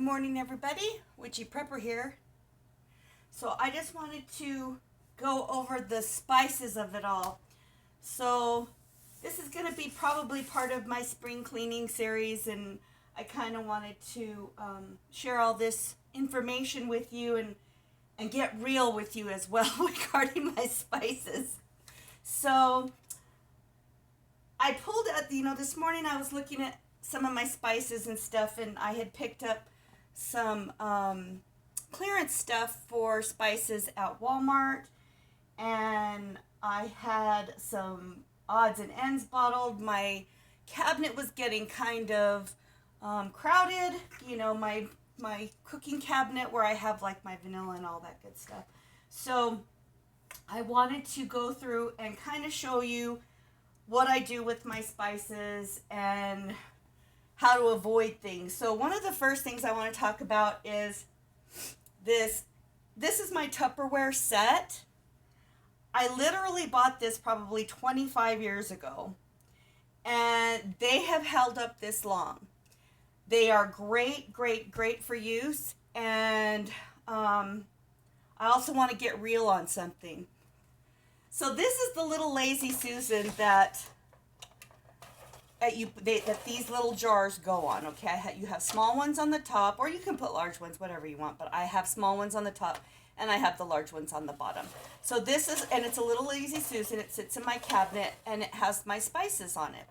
Good morning, everybody. Wytchy Prepper here. So I just wanted to go over the spices of it all. So this is going to be probably part of my spring cleaning series, and I kind of wanted to share all this information with you and get real with you as well regarding my spices. So I pulled out, this morning I was looking at some of my spices and stuff, and I had picked up some clearance stuff for spices at Walmart, and I had some odds and ends bottled. My cabinet was getting kind of crowded, my cooking cabinet where I have like my vanilla and all that good stuff. So I wanted to go through and kind of show you what I do with my spices and how to avoid things. So one of the first things I want to talk about is this. This is my Tupperware set. I literally bought this probably 25 years ago, and they have held up this long. They are great, great, great for use, and I also want to get real on something. So this is the little Lazy Susan that these little jars go on, okay? You have small ones on the top, or you can put large ones, whatever you want, but I have small ones on the top, and I have the large ones on the bottom. So this is, and it's a little Lazy Susan. It sits in my cabinet, and it has my spices on it,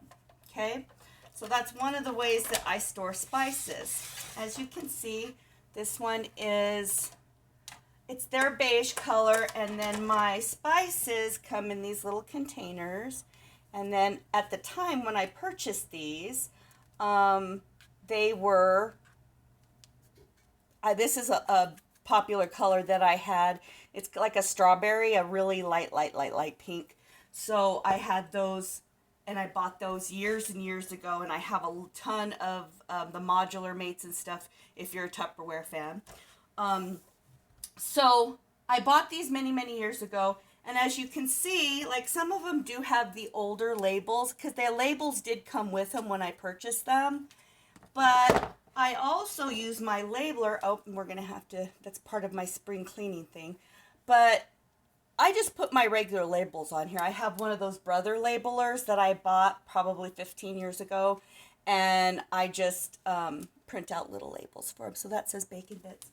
okay? So that's one of the ways that I store spices. As you can see, this one is, it's their beige color, and then my spices come in these little containers. And then at the time when I purchased these, they were, this is a popular color that I had. It's like a strawberry, a really light pink. So I had those, and I bought those years and years ago, and I have a ton of the modular mates and stuff if you're a Tupperware fan. So I bought these many, many years ago. And as you can see, like some of them do have the older labels, because the labels did come with them when I purchased them. But I also use my labeler. Oh, we're going to have to, that's part of my spring cleaning thing. But I just put my regular labels on here. I have one of those brother labelers that I bought probably 15 years ago. And I just print out little labels for them. So that says Bacon Bits.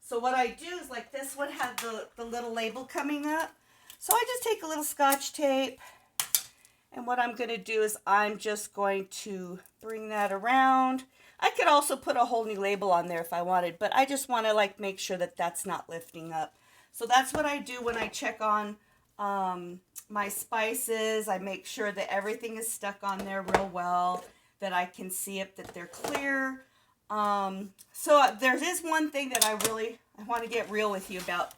So what I do is, like, this one had the little label coming up. So I just take a little Scotch tape, and what I'm going to do is I'm just going to bring that around. I could also put a whole new label on there if I wanted, but I just want to, like, make sure that that's not lifting up. So that's what I do when I check on my spices. I make sure that everything is stuck on there real well, that I can see it, that they're clear. So there is one thing that I want to get real with you about.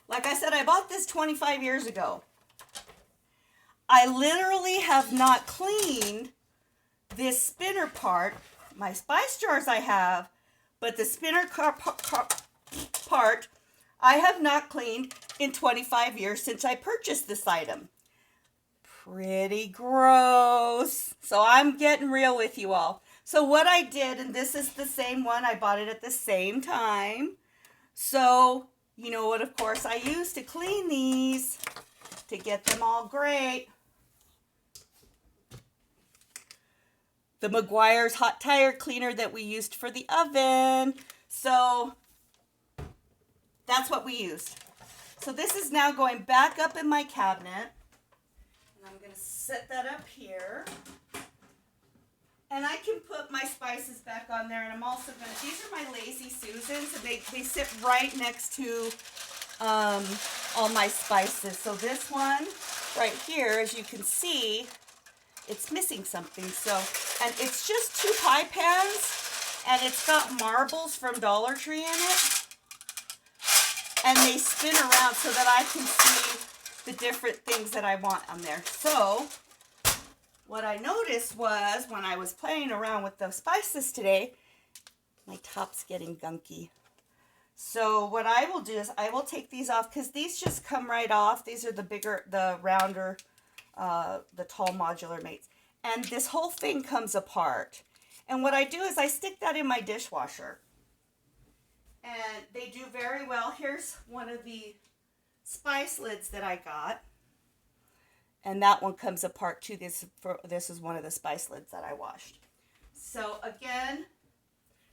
Like I said, I bought this 25 years ago. I literally have not cleaned this spinner part. My spice jars I have, but the spinner part I have not cleaned in 25 years since I purchased this item. Pretty gross. So I'm getting real with you all. So what I did, and this is the same one, I bought it at the same time. So, you know what, of course, I used to clean these to get them all great. The Meguiar's hot tire cleaner that we used for the oven. So that's what we used. So this is now going back up in my cabinet. And I'm going to set that up here. And I can put my spices back on there, and I'm also going to, these are my Lazy Susans, and they sit right next to all my spices. So this one right here, as you can see, it's missing something. So, and it's just 2 pie pans, and it's got marbles from Dollar Tree in it. And they spin around so that I can see the different things that I want on there. So what I noticed was when I was playing around with the spices today, my top's getting gunky. So what I will do is I will take these off, because these just come right off. These are the bigger, the rounder, the tall modular mates. And this whole thing comes apart. And what I do is I stick that in my dishwasher. And they do very well. Here's one of the spice lids that I got. And that one comes apart too. This is one of the spice lids that I washed. So again,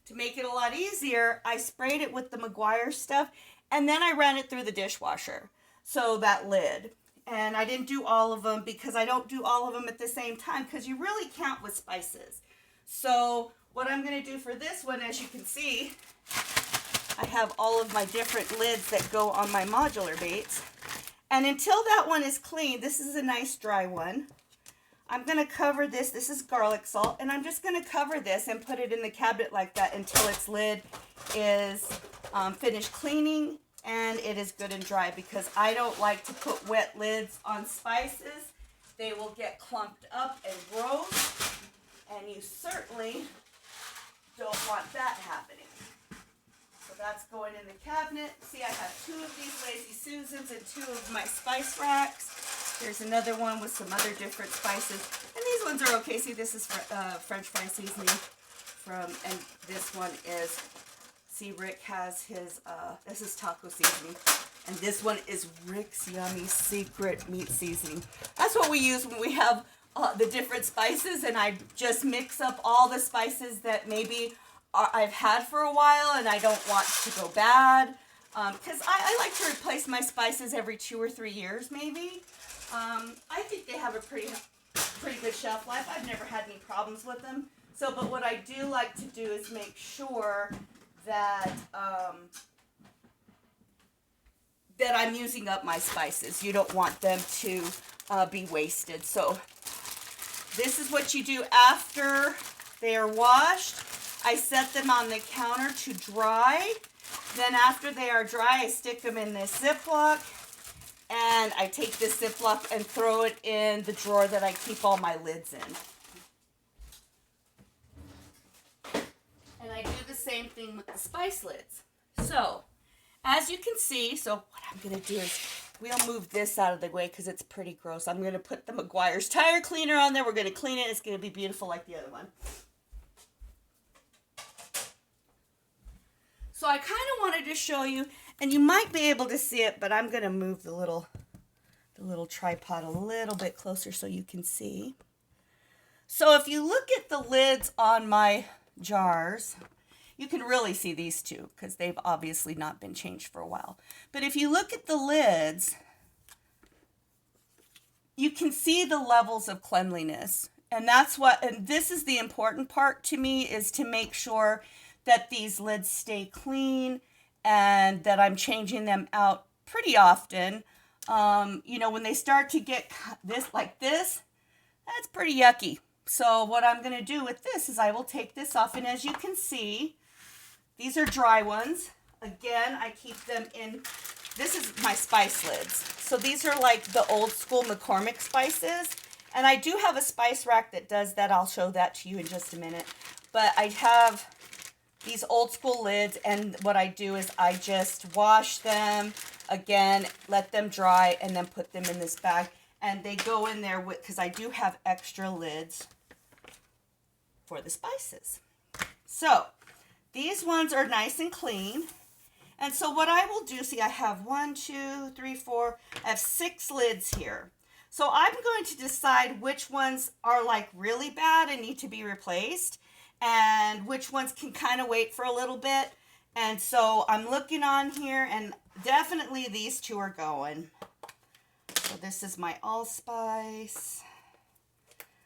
to make it a lot easier, I sprayed it with the McGuire stuff, and then I ran it through the dishwasher. So that lid. And I didn't do all of them because I don't do all of them at the same time because you really count with spices. So what I'm going to do for this one, as you can see, I have all of my different lids that go on my modular baits. And until that one is clean, this is a nice dry one. I'm going to cover this. This is garlic salt. And I'm just going to cover this and put it in the cabinet like that until its lid is finished cleaning and it is good and dry, because I don't like to put wet lids on spices. They will get clumped up and gross. And you certainly don't want that happening. So that's going in the cabinet. See, I have 2 of these Lazy Susans and 2 of my spice racks. There's another one with some other different spices. And these ones are okay. See, this is French fry seasoning and this one is, see, Rick has his, this is taco seasoning. And this one is Rick's Yummy Secret Meat Seasoning. That's what we use when we have the different spices, and I just mix up all the spices that maybe I've had for a while and I don't want to go bad. Because I like to replace my spices every 2 or 3 years maybe. I think they have a pretty good shelf life. I've never had any problems with them. So, but what I do like to do is make sure that that I'm using up my spices. You don't want them to be wasted. So this is what you do after they are washed. I set them on the counter to dry. Then after they are dry, I stick them in this Ziploc. And I take this Ziploc and throw it in the drawer that I keep all my lids in. And I do the same thing with the spice lids. So, as you can see, so what I'm going to do is we'll move this out of the way because it's pretty gross. I'm going to put the McGuire's tire cleaner on there. We're going to clean it. It's going to be beautiful like the other one. So I kind of wanted to show you, and you might be able to see it, but I'm going to move the little tripod a little bit closer so you can see. So if you look at the lids on my jars, you can really see these two because they've obviously not been changed for a while. But if you look at the lids, you can see the levels of cleanliness. And this is the important part to me, is to make sure that these lids stay clean and that I'm changing them out pretty often. You know, when they start to get this like this, that's pretty yucky. So what I'm going to do with this is I will take this off, and as you can see, these are dry ones. Again, I keep them in, this is my spice lids. So these are like the old school McCormick spices, and I do have a spice rack that does that. I'll show that to you in just a minute. But I have these old school lids, and what I do is I just wash them, again, let them dry, and then put them in this bag. And they go in there with, because I do have extra lids for the spices. So these ones are nice and clean. And so what I will do, see, I have 1, 2, 3, 4, I have 6 lids here. So I'm going to decide which ones are like really bad and need to be replaced, and which ones can kind of wait for a little bit. And so I'm looking on here, and definitely these 2 are going. So this is my allspice.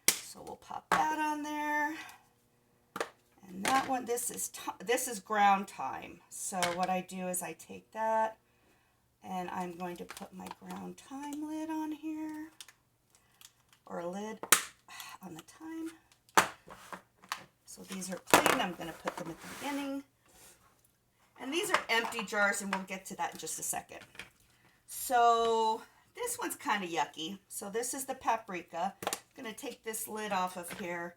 So we'll pop that on there. And that one, this is ground thyme. So what I do is I take that, and I'm going to put my ground thyme lid on here, or a lid on the thyme. So these are clean. I'm going to put them at the beginning. And these are empty jars, and we'll get to that in just a second. So this one's kind of yucky. So this is the paprika. I'm going to take this lid off of here,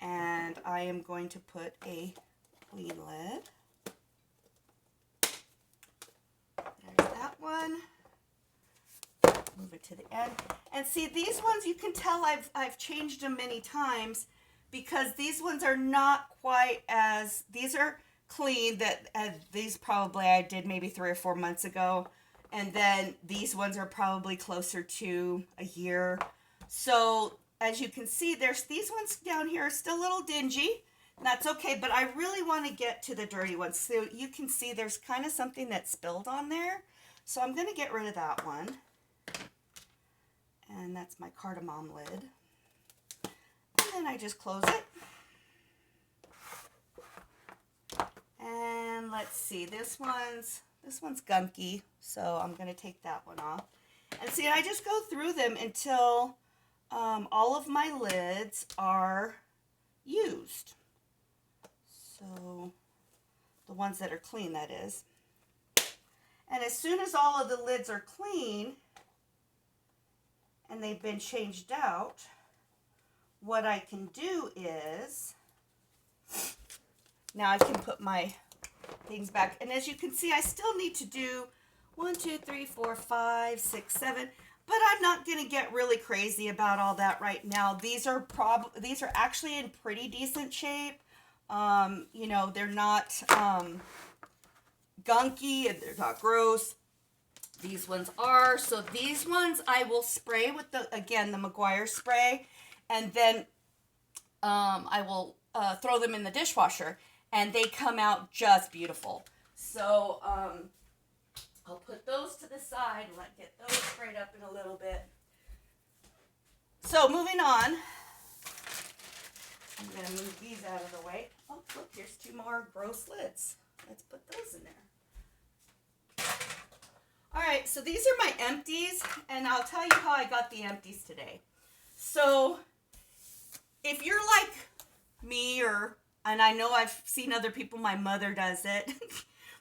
and I am going to put a clean lid. There's that one. Move it to the end. And see, these ones, you can tell I've changed them many times because these ones are not quite as, these are clean, that these probably I did maybe 3 or 4 months ago, and then these ones are probably closer to a year. So as you can see, there's these ones down here are still a little dingy, and that's okay, but I really want to get to the dirty ones. So you can see there's kind of something that spilled on there, so I'm going to get rid of that one. And that's my cardamom lid. And then I just close it. And let's see, this one's gunky, so I'm going to take that one off. And see, I just go through them until all of my lids are used. So the ones that are clean, that is. And as soon as all of the lids are clean and they've been changed out, what I can do is, now I can put my things back. And as you can see, I still need to do 1, 2, 3, 4, 5, 6, 7. But I'm not going to get really crazy about all that right now. These are actually in pretty decent shape. You know, they're not gunky and they're not gross. These ones are. So these ones I will spray with the McGuire spray, and then I will throw them in the dishwasher, and they come out just beautiful. So I'll put those to the side and get those sprayed up in a little bit. So moving on, I'm going to move these out of the way. Oh, look, here's 2 more gross lids. Let's put those in there. All right, so these are my empties, and I'll tell you how I got the empties today. So if you're like me, and I know I've seen other people, my mother does it.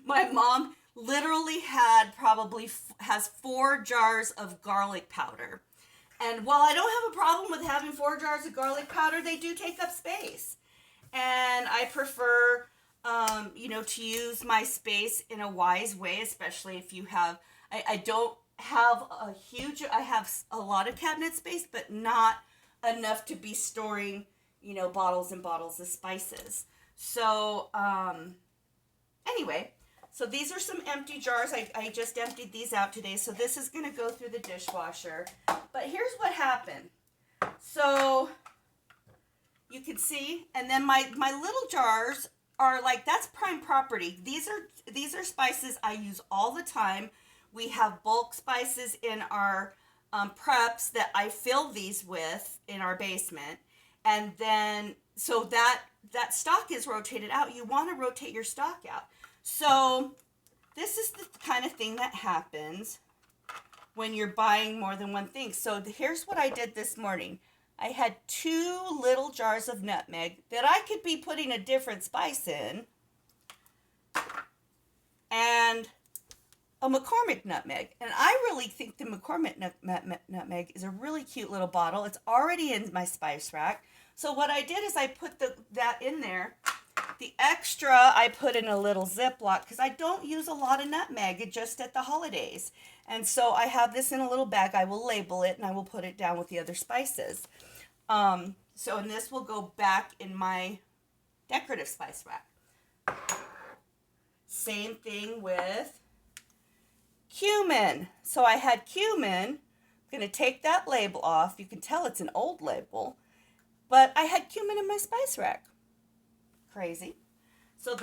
My mom literally has 4 jars of garlic powder. And while I don't have a problem with having 4 jars of garlic powder, they do take up space. And I prefer, you know, to use my space in a wise way, especially if you have, I don't have I have a lot of cabinet space, but not enough to be storing, you know, bottles and bottles of spices. So, anyway, so these are some empty jars. I just emptied these out today. So this is going to go through the dishwasher. But here's what happened. So you can see, and then my little jars are like, that's prime property. These are spices I use all the time. We have bulk spices in our preps that I fill these with in our basement. And then, so that stock is rotated out. You want to rotate your stock out. So this is the kind of thing that happens when you're buying more than one thing. So here's what I did this morning. I had 2 little jars of nutmeg that I could be putting a different spice in, and a McCormick nutmeg. And I really think the McCormick nutmeg is a really cute little bottle. It's already in my spice rack. So what I did is I put that in there. The extra I put in a little Ziploc because I don't use a lot of nutmeg just at the holidays. And so I have this in a little bag. I will label it and I will put it down with the other spices. And this will go back in my decorative spice rack. Same thing with cumin. So I had cumin. I'm going to take that label off. You can tell it's an old label. But I had cumin in my spice rack. Crazy. So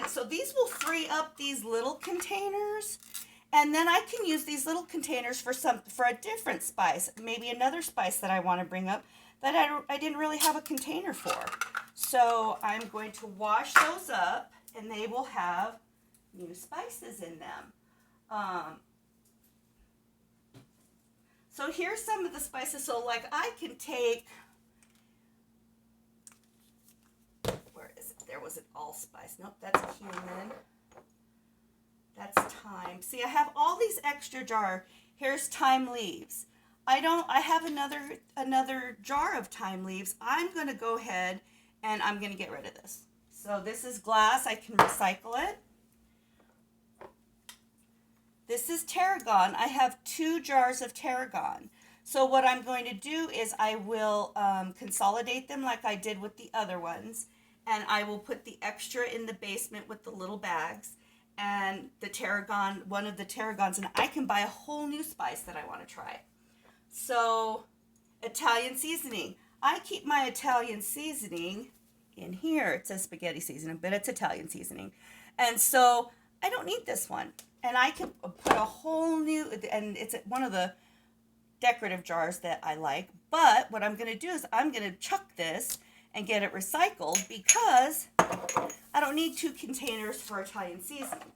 so these will free up these little containers, and then I can use these little containers for a different spice, maybe another spice that I want to bring up that I didn't really have a container for. So I'm going to wash those up, and they will have new spices in them. So here's some of the spices. So like I can take, there was an allspice. Nope, that's cumin. That's thyme. See, I have all these extra jar. Here's thyme leaves. I have another jar of thyme leaves. I'm going to go ahead and I'm going to get rid of this. So this is glass. I can recycle it. This is tarragon. I have 2 jars of tarragon. So what I'm going to do is I will consolidate them like I did with the other ones, and I will put the extra in the basement with the little bags and the tarragon, one of the tarragons, and I can buy a whole new spice that I want to try. So Italian seasoning. I keep my Italian seasoning in here. It says spaghetti seasoning, but it's Italian seasoning. And so I don't need this one. And I can put a whole new, and it's one of the decorative jars that I like. But what I'm going to do is I'm going to chuck this and get it recycled because I don't need 2 containers for Italian seasoning.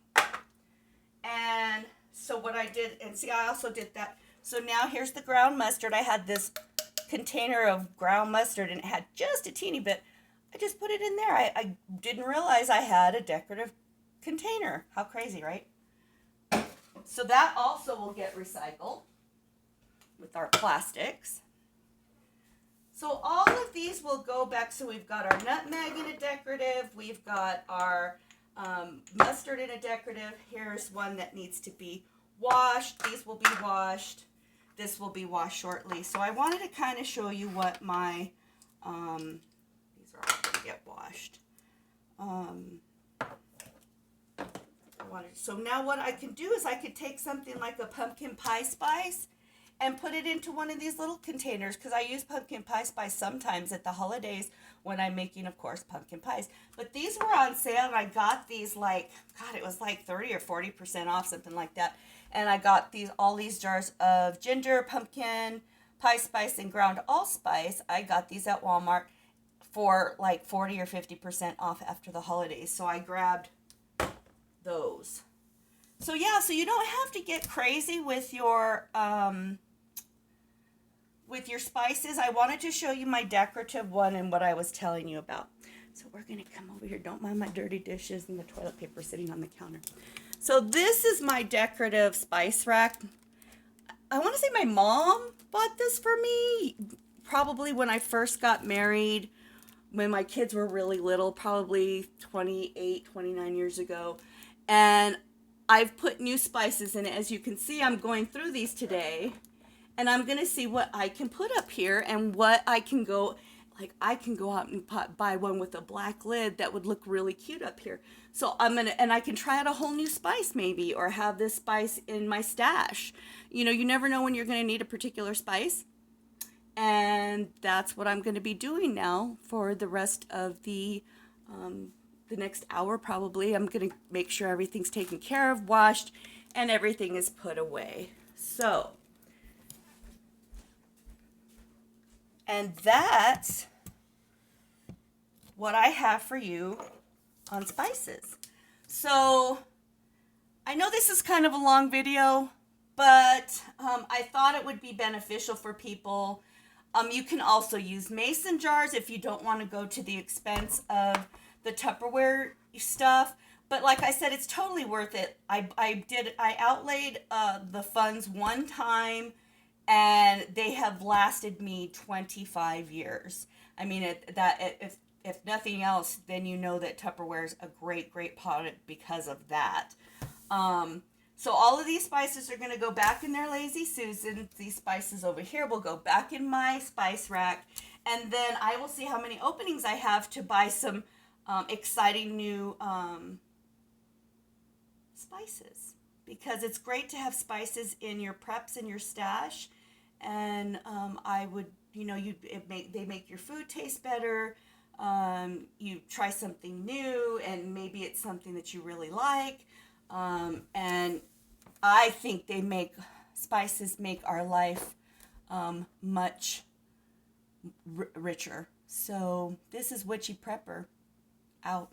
And so what I did, and see, I also did that. So now here's the ground mustard. I had this container of ground mustard and it had just a teeny bit. I just put it in there. I didn't realize I had a decorative container. How crazy, right? So that also will get recycled with our plastics. So all of these will go back. So we've got our nutmeg in a decorative. We've got our mustard in a decorative. Here's one that needs to be washed. These will be washed. This will be washed shortly. So I wanted to kind of show you what my, these are all going to get washed. So now what I can do is I could take something like a pumpkin pie spice and put it into one of these little containers, because I use pumpkin pie spice sometimes at the holidays when I'm making, of course, pumpkin pies. But these were on sale, and I got these like, God, it was like 30 or 40% off, something like that. And I got all these jars of ginger, pumpkin, pie spice, and ground allspice. I got these at Walmart for like 40 or 50% off after the holidays. So I grabbed those. So yeah, so you don't have to get crazy with your spices. I wanted to show you my decorative one and what I was telling you about. So we're going to come over here. Don't mind my dirty dishes and the toilet paper sitting on the counter. So this is my decorative spice rack. I want to say my mom bought this for me probably when I first got married, when my kids were really little, probably 28, 29 years ago. And I've put new spices in it. As you can see, I'm going through these today. And I'm going to see what I can put up here and what I can go, like I can go out and buy one with a black lid that would look really cute up here. So and I can try out a whole new spice maybe, or have this spice in my stash. You know, you never know when you're going to need a particular spice. And that's what I'm going to be doing now for the rest of the next hour probably. I'm going to make sure everything's taken care of, washed, and everything is put away. So, and that's what I have for you on spices. So, I know this is kind of a long video, but I thought it would be beneficial for people. You can also use mason jars if you don't want to go to the expense of the Tupperware stuff. But like I said, it's totally worth it. I outlaid the funds one time, and they have lasted me 25 years. I mean, if nothing else, then you know that Tupperware is a great product because of that. So all of these spices are going to go back in their Lazy Susan. These spices over here will go back in my spice rack. And then I will see how many openings I have to buy some exciting new spices. Because it's great to have spices in your preps and your stash. And I would, you know, they make your food taste better. You try something new, and maybe it's something that you really like. And I think spices make our life much richer. So this is Wytchy Prepper out.